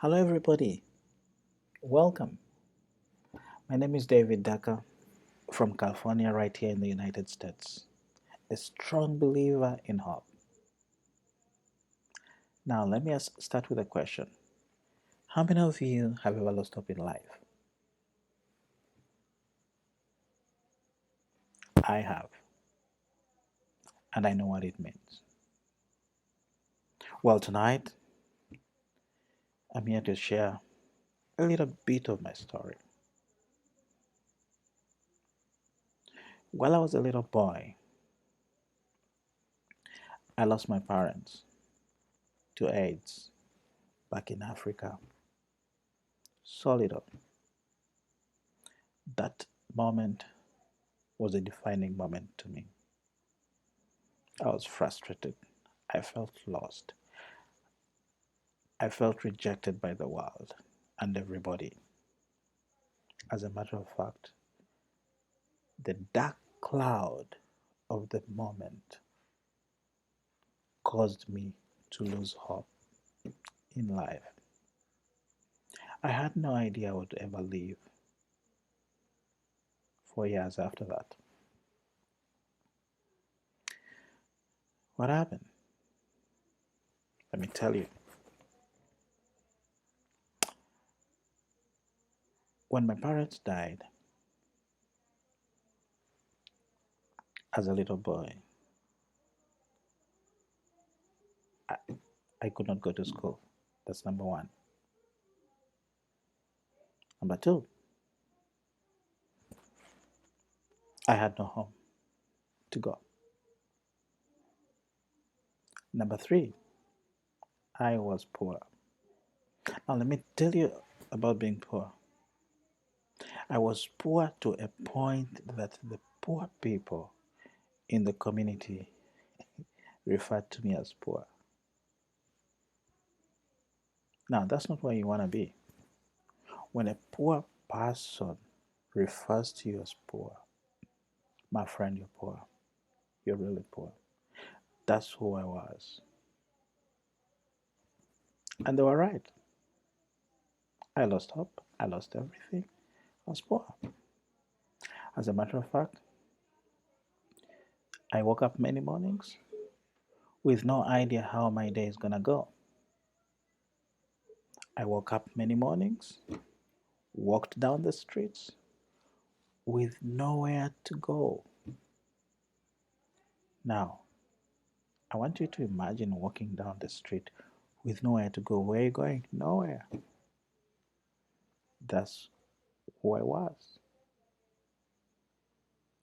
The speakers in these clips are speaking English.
Hello, everybody. Welcome. My name is David Daka from California, right here in the United States. A strong believer in hope. Now, let me start with a question. How many of you have ever lost hope in life? I have, and I know what it means. Well, tonight, I'm here to share a little bit of my story. While I was a little boy, I lost my parents to AIDS back in Africa. So little. That moment was a defining moment to me. I was frustrated. I felt lost. I felt rejected by the world and everybody. As a matter of fact, the dark cloud of the moment caused me to lose hope in life. I had no idea I would ever live 4 years after that. What happened? Let me tell you. When my parents died as a little boy, I, I could not go to school. That's number one. Number two, I had no home to go. Number three, I was poor. Now, let me tell you about being poor. I was poor to a point that the poor people in the community referred to me as poor. Now, that's not where you want to be. When a poor person refers to you as poor, my friend, you're poor. You're really poor. That's who I was. And they were right. I lost hope. I lost everything. I was poor. As a matter of fact, I woke up many mornings with no idea how my day is going to go. I woke up many mornings, walked down the streets with nowhere to go. Now, I want you to imagine walking down the street with nowhere to go. Where are you going? Nowhere. That's who I was.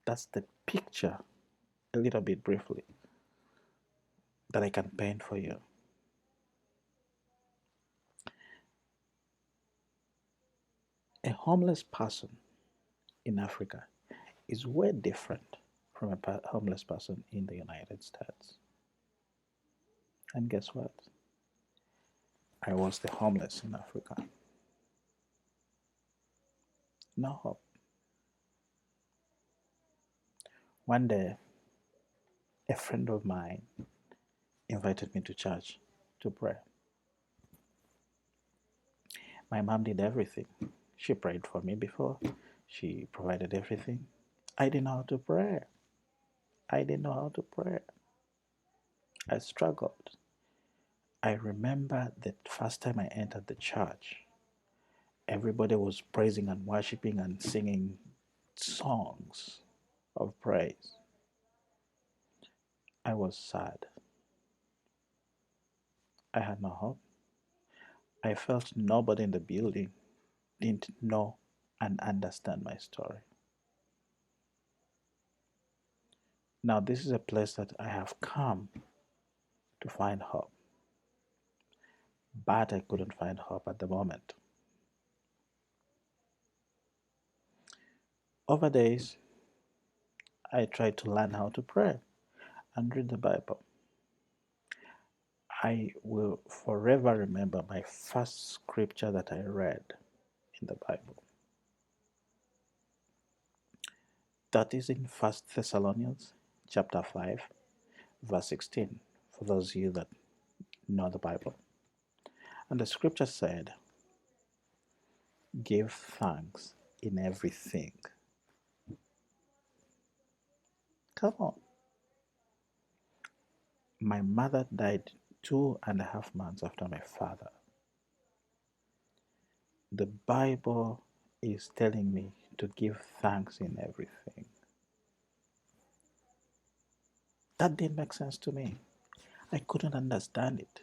That's the picture, a little bit briefly, that I can paint for you. A homeless person in Africa is way different from a homeless person in the United States. And guess what? I was the homeless in Africa. No hope. One day, a friend of mine invited me to church to pray. My mom did everything. She prayed for me before. She provided everything. I didn't know how to pray. I didn't know how to pray. I struggled. I remember the first time I entered the church, everybody was praising and worshiping and singing songs of praise. I was sad. I had no hope. I felt nobody in the building didn't know and understand my story. Now, this is a place that I have come to find hope, but I couldn't find hope at the moment. Over days, I tried to learn how to pray and read the Bible. I will forever remember my first scripture that I read in the Bible. That is in 1 Thessalonians chapter 5, verse 16, for those of you that know the Bible. And the scripture said, Give thanks in everything. Come on. My mother died 2.5 months after my father. The Bible is telling me to give thanks in everything. That didn't make sense to me. I couldn't understand it.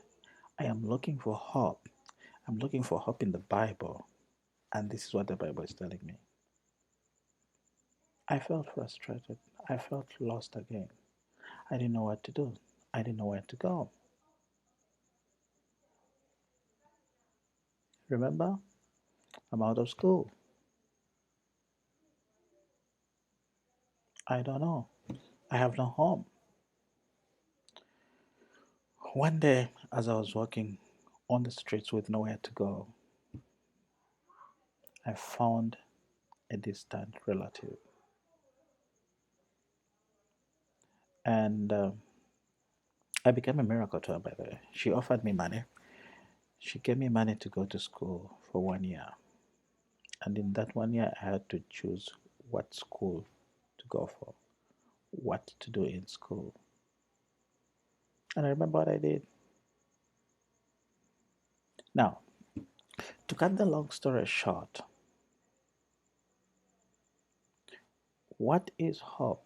I am looking for hope. I'm looking for hope in the Bible. And this is what the Bible is telling me. I felt frustrated. I felt lost again. I didn't know what to do. I didn't know where to go. Remember, I'm out of school. I don't know. I have no home. One day, as I was walking on the streets with nowhere to go, I found a distant relative. And I became a miracle to her, by the way. She offered me money. She gave me money to go to school for 1 year. And in that 1 year, I had to choose what school to go for, what to do in school. And I remember what I did. Now, to cut the long story short, what is hope?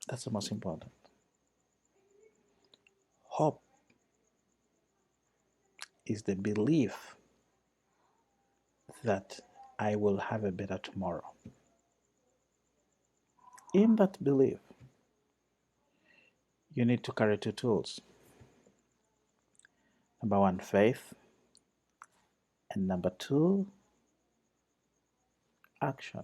That's the most important. Hope is the belief that I will have a better tomorrow. In that belief, you need to carry two tools. Number one, faith, and number two, action.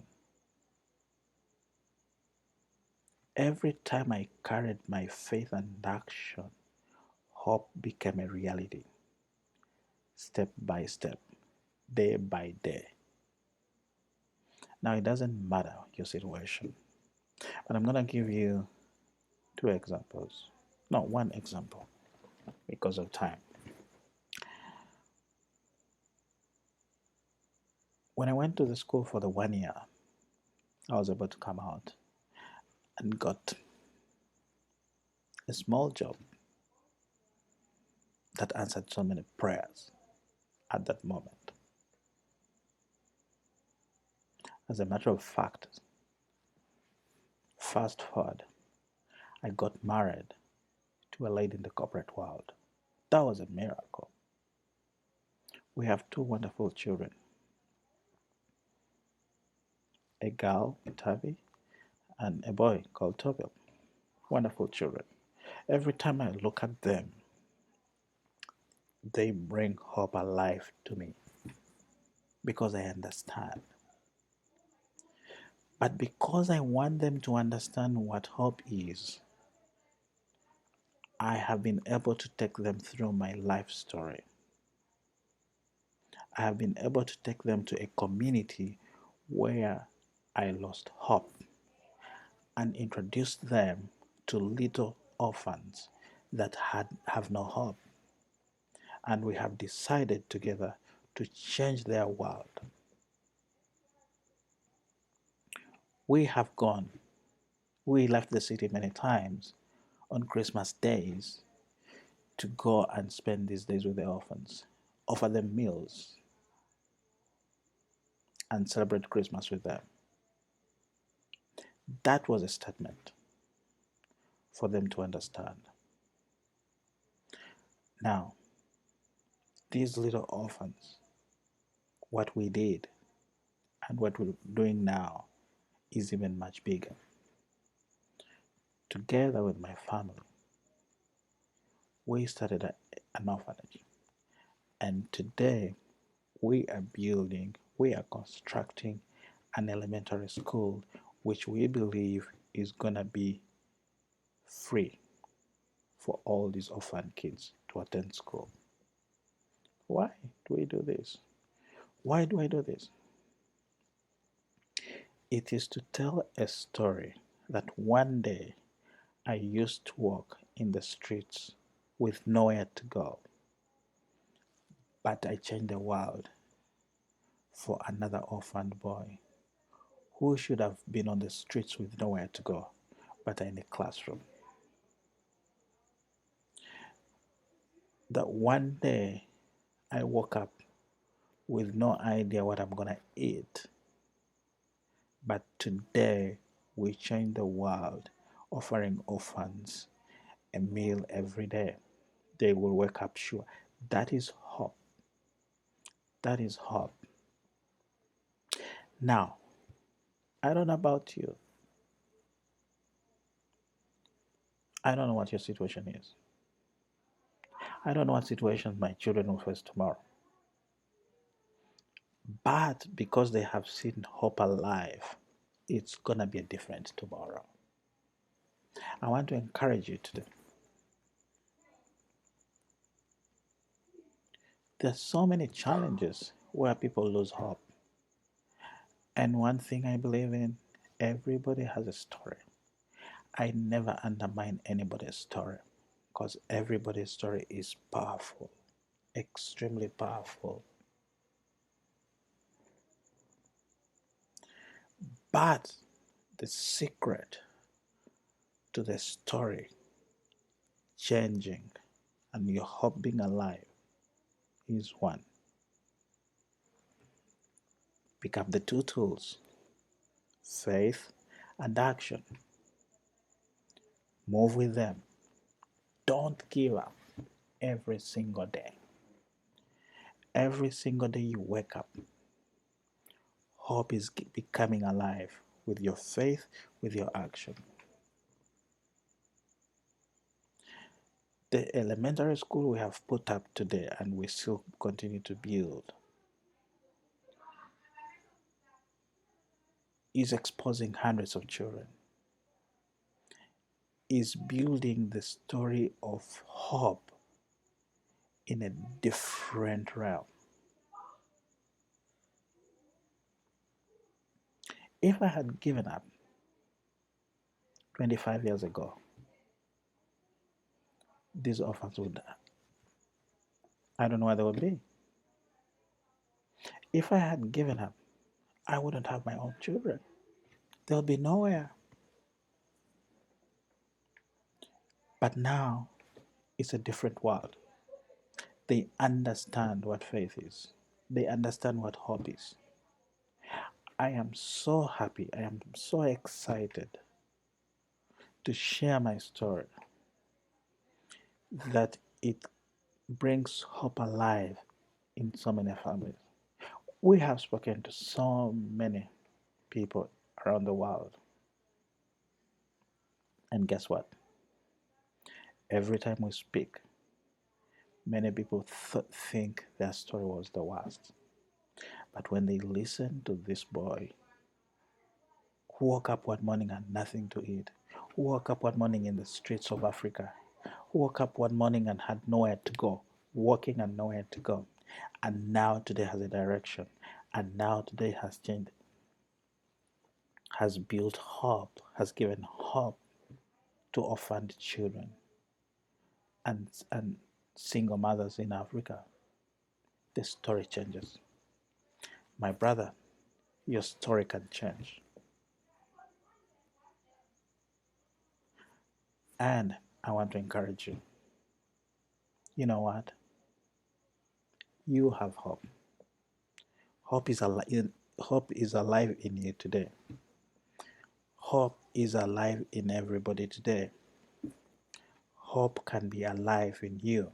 Every time I carried my faith and action, hope became a reality, step by step, day by day. Now, it doesn't matter your situation, but I'm going to give you two examples. No, one example because of time. When I went to the school for the 1 year, I was able to come out and got a small job that answered so many prayers at that moment. As a matter of fact, fast forward, I got married to a lady in the corporate world. That was a miracle. We have two wonderful children, a girl, Tavi, and a boy called Tobel. Wonderful children. Every time I look at them, they bring hope alive to me because I understand. But because I want them to understand what hope is, I have been able to take them through my life story. I have been able to take them to a community where I lost hope and introduce them to little orphans that have no hope. And we have decided together to change their world. We have gone, we left the city many times on Christmas days to go and spend these days with the orphans, offer them meals, and celebrate Christmas with them. That was a statement for them to understand. Now, these little orphans, what we did and what we're doing now is even much bigger. Together with my family, we started an orphanage, and today we are constructing an elementary school which we believe is gonna be free for all these orphan kids to attend school. Why do we do this? Why do I do this? It is to tell a story that one day I used to walk in the streets with nowhere to go, but I changed the world for another orphaned boy who should have been on the streets with nowhere to go but in a classroom. That one day I woke up with no idea what I'm gonna eat, but today we change the world, offering orphans a meal every day. They will wake up sure. That is hope. That is hope. Now, I don't know about you. I don't know what your situation is. I don't know what situations my children will face tomorrow. But because they have seen hope alive, it's gonna be a different tomorrow. I want to encourage you today. There's so many challenges where people lose hope. And one thing I believe in, everybody has a story. I never undermine anybody's story because everybody's story is powerful, extremely powerful. But the secret to the story changing and your hope being alive is one. Pick up the two tools, faith and action. Move with them. Don't give up every single day. Every single day you wake up, hope is becoming alive with your faith, with your action. The elementary school we have put up today and we still continue to build is exposing hundreds of children, is building the story of hope in a different realm. If I had given up 25 years ago, these orphans would, I don't know where they would be. If I had given up, I wouldn't have my own children. They'll be nowhere. But now it's a different world. They understand what faith is, they understand what hope is. I am so happy, I am so excited to share my story that it brings hope alive in so many families. We have spoken to so many people around the world, and guess what? Every time we speak, many people think their story was the worst. But when they listen to this boy who woke up one morning and nothing to eat, who woke up one morning in the streets of Africa, who woke up one morning and had nowhere to go, walking and nowhere to go, and now today has a direction, and now today has changed, has built hope, has given hope to orphaned children and single mothers in Africa. The story changes. My brother, your story can change. And I want to encourage you. You know what? You have hope. Hope is alive. Hope is alive in you today. Hope is alive in everybody today. Hope can be alive in you.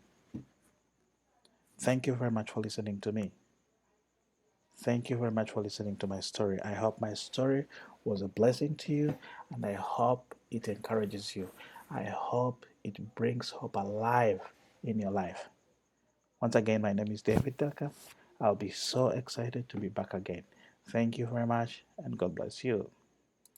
Thank you very much for listening to me. Thank you very much for listening to my story. I hope my story was a blessing to you, and I hope it encourages you. I hope it brings hope alive in your life. Once again, my name is David Delka. I'll be so excited to be back again. Thank you very much, and God bless you.